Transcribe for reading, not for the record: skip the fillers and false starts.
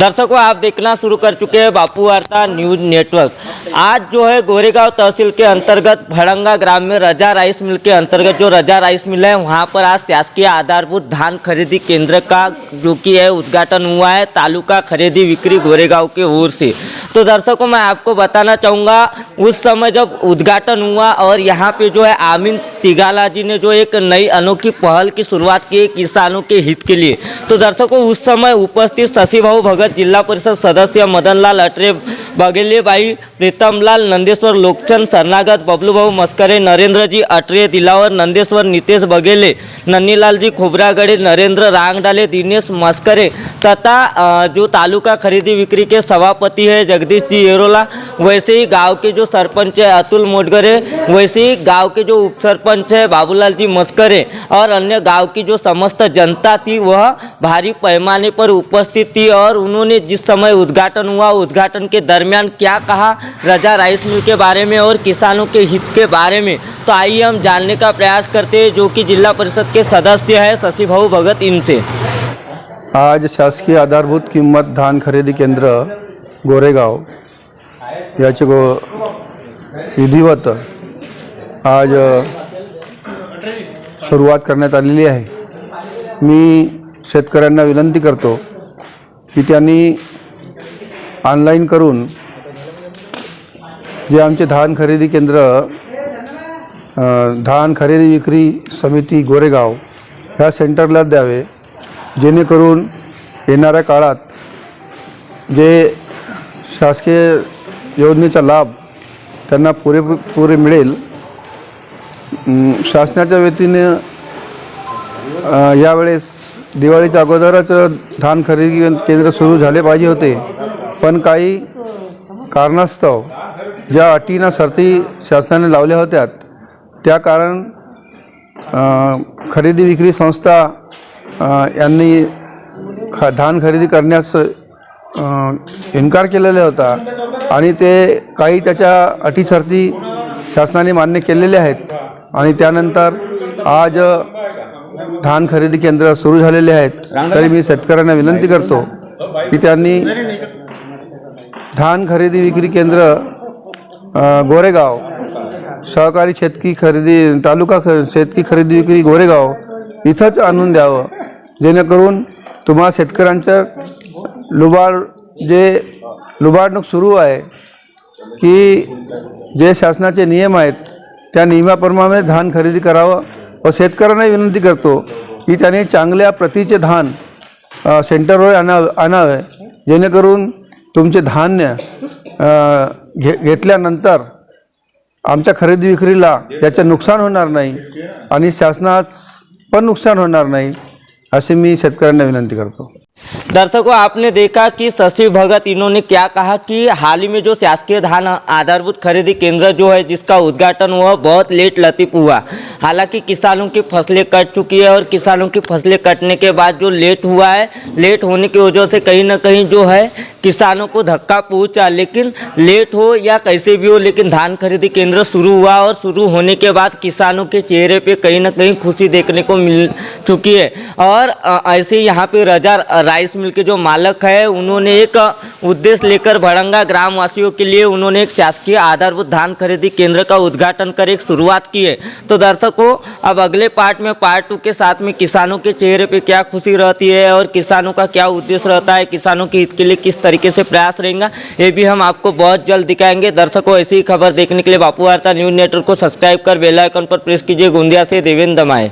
दर्शकों, आप देखना शुरू कर चुके हैं बापू वार्ता न्यूज नेटवर्क। आज जो है गोरेगांव तहसील के अंतर्गत भड़ंगा ग्राम में रजा राइस मिल के अंतर्गत जो रजा राइस मिल है, वहां पर आज शासकीय आधारभूत धान खरीदी केंद्र का जो कि है उद्घाटन हुआ है तालुका खरीदी बिक्री गोरेगांव के ओर से। तो दर्शकों, मैं आपको बताना चाहूँगा उस समय जब उद्घाटन हुआ और यहाँ पे जो है आमीन तिगाला जी ने जो एक नई अनोखी पहल की शुरुआत की किसानों के हित के लिए। तो दर्शकों, उस समय उपस्थित शशिभाऊ भगत, जिला परिषद सदस्य मदनलाल अटरे, बघेलेबाई, प्रीतमलाल नंदेश्वर, लोकचंद शरणागत, बबलू भाऊ मस्करे, नरेंद्र जी अटरे, दिलावर नंदेश्वर, नितेश बघेले, नन्नीलाल जी खोबरागड़े, नरेंद्र रांगडाले, दिनेश मस्करे तथा जो तालुका खरीदी बिक्री के सभापति है जगदीश जी येरोला, वैसे ही गांव के जो सरपंच है अतुल मोटगरे, वैसे ही गांव के जो उप सरपंच है बाबूलाल जी मस्करे और अन्य गांव की जो समस्त जनता थी वह भारी पैमाने पर उपस्थित थी। और उन्होंने जिस समय उद्घाटन हुआ, उद्घाटन के दरमियान क्या कहा रजा राइस मिल के बारे में और किसानों के हित के बारे में, तो आइए हम जानने का प्रयास करते हैं जो कि जिला परिषद के सदस्य है शशिभाऊ भगत इनसे। आज शासकीय आधारभूत किंमत धान खरेदी केंद्र गोरेगाव याचे विधिवत आज सुरुवात करण्यात आलेली आहे। मी शेतकऱ्यांना विनंती करतो की त्यांनी ऑनलाईन करून जे आमचे धान खरेदी केंद्र धान खरेदी विक्री समिती गोरेगाव ह्या सेंटरला द्यावे, जेणेकरून येणाऱ्या काळात जे शासकीय योजनेचा लाभ त्यांना पुरे मिळेल। शासनाच्या वतीने यावेळेस दिवाळीच्या अगोदरच धान खरेदी केंद्र सुरू झाले पाहिजे होते, पण काही कारणास्तव ज्या अटीना शर्ती शासनाने लावल्या होत्या त्या कारण खरेदी विक्री संस्था यांनी धान खरेदी करण्यास इन्कार केलेला होता आणि ते काही त्याच्या अटी शर्ती शासनाने मान्य केलेल्या आहेत आणि त्यानंतर आज धान खरेदी केंद्र सुरू झालेले आहेत। तरी मी शेतकऱ्यांना विनंती करतो की त्यांनी धान खरेदी विक्री केंद्र गोरेगाव सहकारी शेतकी खरेदी तालुका शेतकी खरेदी विक्री गोरेगाव इथंच आणून द्यावं, जेणेकरून तुम्हा शेतकऱ्यांचं लुबाडणूक सुरू आहे की जे शासनाचे नियम आहेत त्या नियमाप्रमाणे धान खरेदी करावं। व शेतकऱ्यांना विनंती करतो की त्यांनी चांगल्या प्रतीचे धान सेंटरवर आणावे, जेणेकरून तुमचे धान्य घेतल्यानंतर आमच्या खरेदी विक्रीला याचं नुकसान होणार नाही आणि शासनास पण नुकसान होणार नाही, अशी मी शेतकऱ्यांना विनंती करतो। दर्शकों, आपने देखा कि शशि भगत इन्होंने क्या कहा कि हाल ही में जो शासकीय धान आधारभूत खरीदी केंद्र जो है जिसका उद्घाटन हुआ बहुत लेट लतीफ हुआ। हालांकि किसानों की फसलें कट चुकी है और किसानों की फसलें कटने के बाद जो लेट हुआ है, लेट होने की वजह से कहीं ना कहीं जो है किसानों को धक्का पहुंचा। लेकिन लेट हो या कैसे भी हो, लेकिन धान खरीदी केंद्र शुरू हुआ और शुरू होने के बाद किसानों के चेहरे पे कहीं ना कहीं खुशी देखने को मिल चुकी है। और ऐसे यहाँ पे रजा राइस मिल के जो मालक है उन्होंने एक उद्देश्य लेकर भड़ंगा ग्राम वासियों के लिए उन्होंने एक शासकीय आधारभूत धान खरीदी केंद्र का उद्घाटन कर एक शुरुआत की है। तो दर्शकों, अब अगले पार्ट में पार्ट 2 के साथ में किसानों के चेहरे पे क्या खुशी रहती है और किसानों का क्या उद्देश्य रहता है, किसानों के हित के लिए किस तरीके से प्रयास रहेगा, ये भी हम आपको बहुत जल्द दिखाएंगे। दर्शकों, ऐसी ही खबर देखने के लिए बापू वार्ता न्यूज नेटवर्क को सब्सक्राइब कर बेल आइकन पर प्रेस कीजिए। गोंदिया से देवेंद्र दमाए।